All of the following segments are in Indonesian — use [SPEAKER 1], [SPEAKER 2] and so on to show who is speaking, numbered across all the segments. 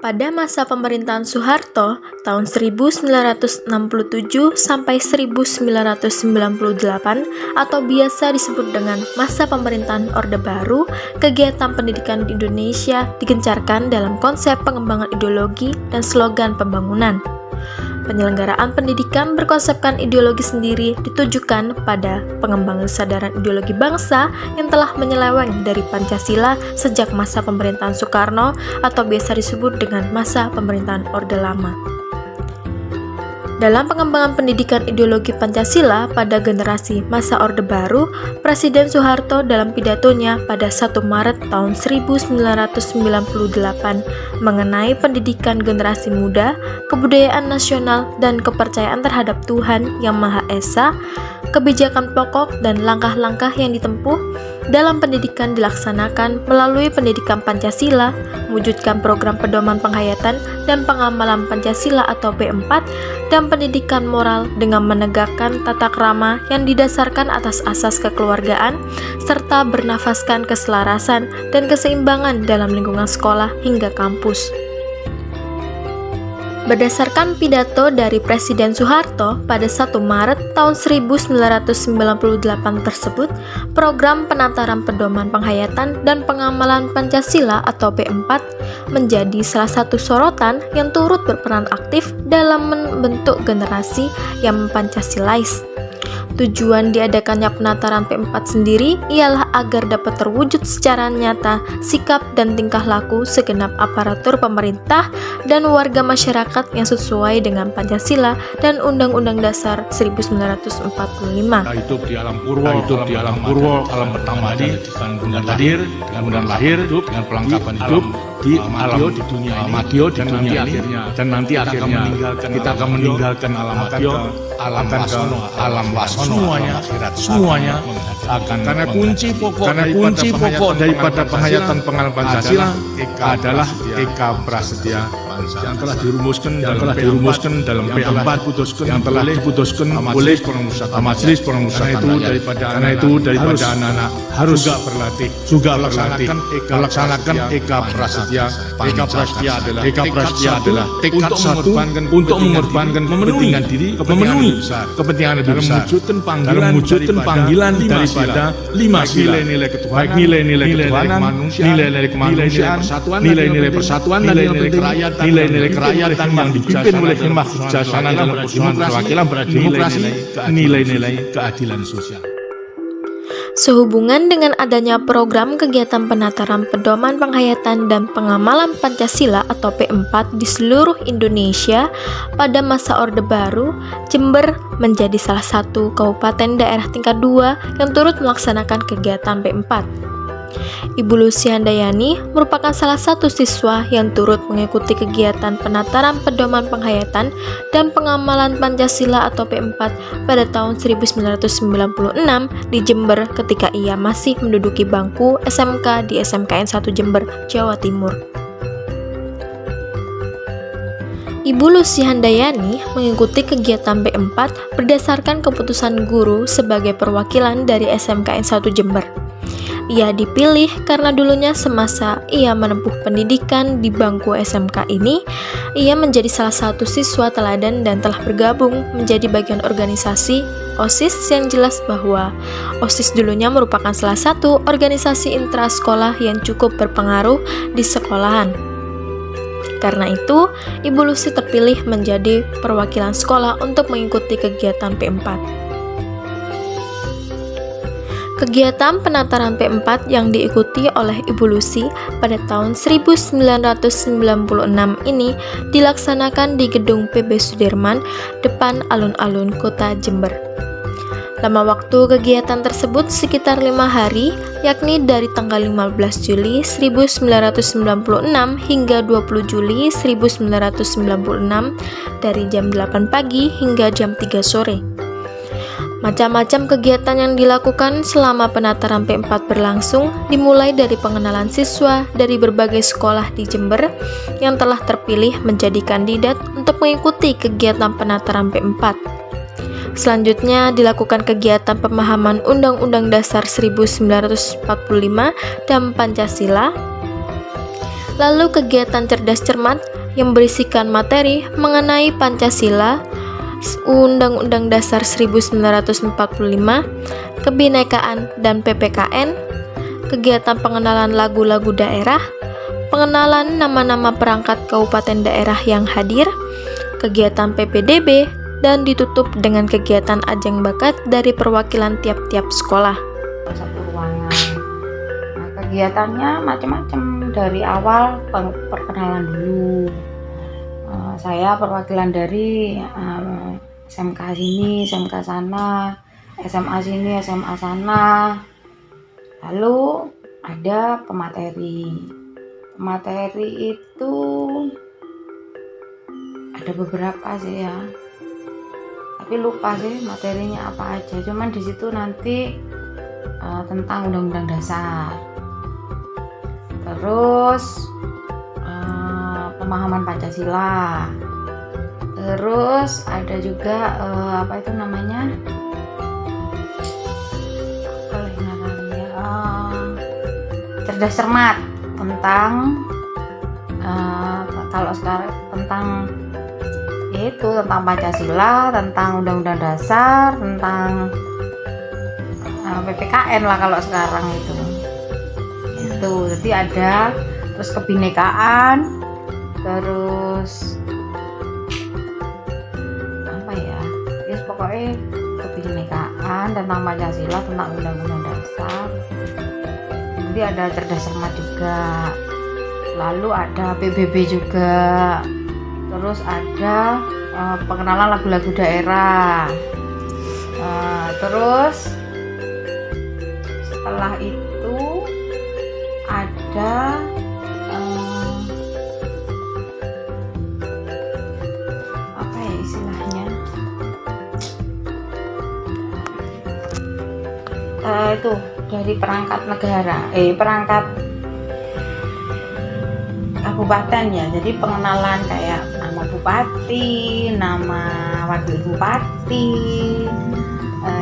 [SPEAKER 1] Pada masa pemerintahan Soeharto tahun 1967 sampai 1998 atau biasa disebut dengan masa pemerintahan Orde Baru, kegiatan pendidikan di Indonesia digencarkan dalam konsep pengembangan ideologi dan slogan pembangunan. Penyelenggaraan pendidikan berkonsepkan ideologi sendiri ditujukan pada pengembangan kesadaran ideologi bangsa yang telah menyeleweng dari Pancasila sejak masa pemerintahan Soekarno atau biasa disebut dengan masa pemerintahan Orde Lama. Dalam pengembangan pendidikan ideologi Pancasila pada generasi masa Orde Baru, Presiden Soeharto dalam pidatonya pada 1 Maret tahun 1998 mengenai pendidikan generasi muda, kebudayaan nasional, dan kepercayaan terhadap Tuhan Yang Maha Esa, kebijakan pokok dan langkah-langkah yang ditempuh dalam pendidikan dilaksanakan melalui pendidikan Pancasila, mewujudkan program pedoman penghayatan dan pengamalan Pancasila atau P4, dan pendidikan moral dengan menegakkan tata krama yang didasarkan atas asas kekeluargaan, serta bernafaskan keselarasan dan keseimbangan dalam lingkungan sekolah hingga kampus. Berdasarkan pidato dari Presiden Soeharto pada 1 Maret tahun 1998 tersebut, program penataran pedoman penghayatan dan pengamalan Pancasila atau P4 menjadi salah satu sorotan yang turut berperan aktif dalam membentuk generasi yang Pancasilais. Tujuan diadakannya penataran P4 sendiri ialah agar dapat terwujud secara nyata sikap dan tingkah laku segenap aparatur pemerintah dan warga masyarakat yang sesuai dengan Pancasila dan Undang-Undang Dasar 1945.
[SPEAKER 2] Hidup di alam purwo, alam pertama di kemudian lahir dengan pelengkapan hidup di alam di dunia ini, dan nanti akhirnya kita akan meninggalkan alam matio, alam wasono, semuanya akan karena kunci pokok daripada penghayatan pengamalan Pancasila adalah Eka Prasetya yang telah dirumuskan dalam P4 yang telah diputuskan oleh Majelis Permusyawaratan karena itu daripada anak-anak harus juga berlatih melaksanakan Eka Prasetya adalah tekad satu untuk mengorbankan kepentingan diri kepentingan lebih besar dalam mewujudkan panggilan daripada 5 sila, nilai-nilai ketuhanan, nilai-nilai kemanusiaan, nilai-nilai persatuan, nilai-nilai kerakyatan yang dipimpin oleh hikmah kebijaksanaan dalam perwakilan berdemokrasi, nilai-nilai keadilan sosial.
[SPEAKER 1] Sehubungan dengan adanya program kegiatan penataran pedoman penghayatan dan pengamalan Pancasila atau P4 di seluruh Indonesia pada masa Orde Baru, Jember menjadi salah satu kabupaten daerah tingkat 2 yang turut melaksanakan kegiatan P4. Ibu Lucy Handayani merupakan salah satu siswa yang turut mengikuti kegiatan penataran pedoman penghayatan dan pengamalan Pancasila atau P4 pada tahun 1996 di Jember ketika ia masih menduduki bangku SMK di SMKN 1 Jember, Jawa Timur. Ibu Lucy Handayani mengikuti kegiatan P4 berdasarkan keputusan guru sebagai perwakilan dari SMKN 1 Jember. Ia dipilih karena dulunya semasa ia menempuh pendidikan di bangku SMK ini, ia menjadi salah satu siswa teladan dan telah bergabung menjadi bagian organisasi OSIS yang jelas bahwa OSIS dulunya merupakan salah satu organisasi intrasekolah yang cukup berpengaruh di sekolahan. Karena itu, Ibu Lucy terpilih menjadi perwakilan sekolah untuk mengikuti kegiatan P4. Kegiatan penataran P4 yang diikuti oleh Ibu Lucy pada tahun 1996 ini dilaksanakan di gedung PB Sudirman depan alun-alun kota Jember. Lama waktu kegiatan tersebut sekitar 5 hari, yakni dari tanggal 15 Juli 1996 hingga 20 Juli 1996 dari jam 8 pagi hingga jam 3 sore. Macam-macam kegiatan yang dilakukan selama penataran P4 berlangsung, dimulai dari pengenalan siswa dari berbagai sekolah di Jember yang telah terpilih menjadi kandidat untuk mengikuti kegiatan penataran P4. Selanjutnya dilakukan kegiatan pemahaman Undang-Undang Dasar 1945 dan Pancasila. Lalu kegiatan cerdas cermat yang berisikan materi mengenai Pancasila, Undang-Undang Dasar 1945, kebinekaan dan PPKN, kegiatan pengenalan lagu-lagu daerah, pengenalan nama-nama perangkat kabupaten daerah yang hadir, kegiatan PPDB, dan ditutup dengan kegiatan ajang bakat dari perwakilan tiap-tiap sekolah.
[SPEAKER 3] Satu ruangan. Nah, kegiatannya macam-macam, dari awal perkenalan dulu. Saya perwakilan dari SMK sini, SMK sana, SMA sini, SMA sana. Lalu ada pemateri. Pemateri itu ada beberapa sih ya, tapi lupa sih materinya apa aja. Cuman di situ nanti tentang Undang-Undang Dasar, terus pemahaman Pancasila, terus ada juga apa itu namanya, cerdas cermat tentang kalau sekarang tentang yaitu tentang Pancasila, tentang Undang-Undang Dasar, tentang PPKN lah kalau sekarang itu. Jadi ada terus kebinekaan, terus apa ya, pokoknya kebinekaan, tentang Pancasila, tentang Undang-Undang Dasar. Jadi ada cerdas cermat juga, lalu ada PBB juga, terus ada pengenalan lagu-lagu daerah. Terus setelah itu ada apa ya istilahnya, itu dari perangkat negara, perangkat kabupaten ya. Jadi pengenalan kayak nama bupati, nama wakil bupati,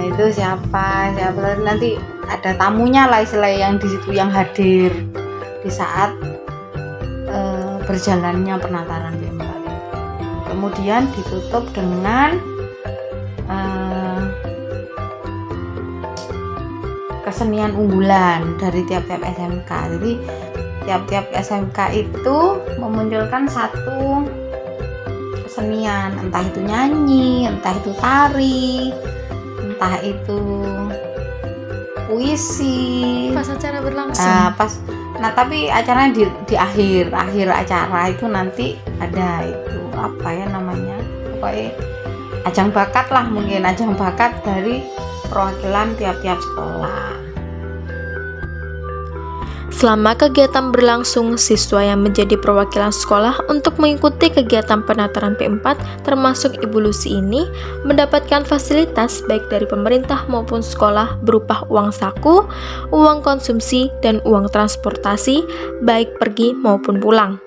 [SPEAKER 3] itu siapa nanti ada tamunya lah istilah yang di situ yang hadir di saat berjalannya penataran P4. Kemudian ditutup dengan kesenian unggulan dari tiap-tiap SMK. Jadi tiap-tiap SMK itu memunculkan satu kesenian, entah itu nyanyi, entah itu tari, entah itu puisi.
[SPEAKER 1] Pas acara berlangsung.
[SPEAKER 3] Tapi acaranya di akhir acara itu nanti ada itu apa ya namanya, pokoknya ajang bakat lah, mungkin ajang bakat dari perwakilan tiap-tiap sekolah.
[SPEAKER 1] Selama kegiatan berlangsung, siswa yang menjadi perwakilan sekolah untuk mengikuti kegiatan penataran P4 termasuk Ibu Lucy ini mendapatkan fasilitas baik dari pemerintah maupun sekolah berupa uang saku, uang konsumsi, dan uang transportasi baik pergi maupun pulang.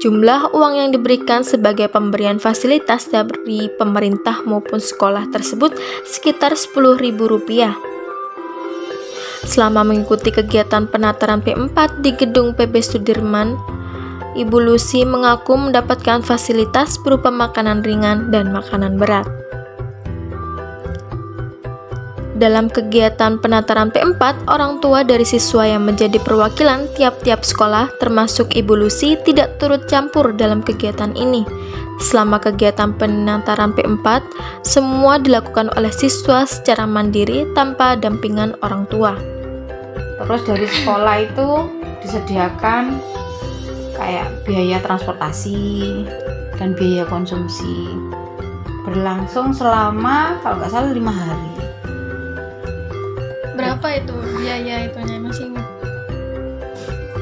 [SPEAKER 1] Jumlah uang yang diberikan sebagai pemberian fasilitas dari pemerintah maupun sekolah tersebut sekitar Rp10.000. Selama mengikuti kegiatan penataran P4 di gedung PB Sudirman, Ibu Lucy mengaku mendapatkan fasilitas berupa makanan ringan dan makanan berat. Dalam kegiatan penataran P4, orang tua dari siswa yang menjadi perwakilan tiap-tiap sekolah termasuk Ibu Lucy tidak turut campur dalam kegiatan ini. Selama kegiatan penataran P4, semua dilakukan oleh siswa secara mandiri tanpa dampingan orang tua.
[SPEAKER 3] Terus dari sekolah itu disediakan kayak biaya transportasi dan biaya konsumsi. Berlangsung selama kalau nggak salah 5 hari.
[SPEAKER 1] Berapa itu biaya itunya, masih ingat?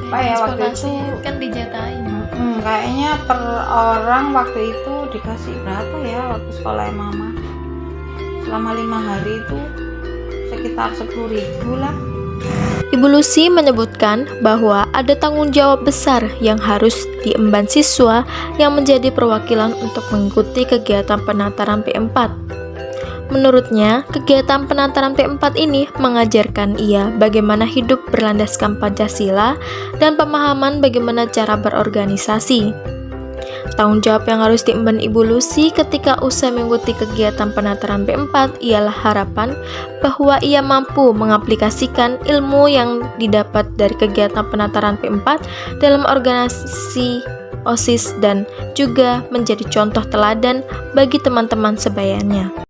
[SPEAKER 3] Apa ya waktu itu
[SPEAKER 1] kan dijatain.
[SPEAKER 3] Kayaknya per orang waktu itu dikasih berapa ya waktu sekolah mama. Selama 5 hari itu sekitar 10.000 lah.
[SPEAKER 1] Ibu Lucy menyebutkan bahwa ada tanggung jawab besar yang harus diemban siswa yang menjadi perwakilan untuk mengikuti kegiatan penataran P4. Menurutnya, kegiatan penataran P4 ini mengajarkan ia bagaimana hidup berlandaskan Pancasila dan pemahaman bagaimana cara berorganisasi. Tanggung jawab yang harus diemban Ibu Lucy ketika usai mengikuti kegiatan penataran P4 ialah harapan bahwa ia mampu mengaplikasikan ilmu yang didapat dari kegiatan penataran P4 dalam organisasi OSIS dan juga menjadi contoh teladan bagi teman-teman sebayanya.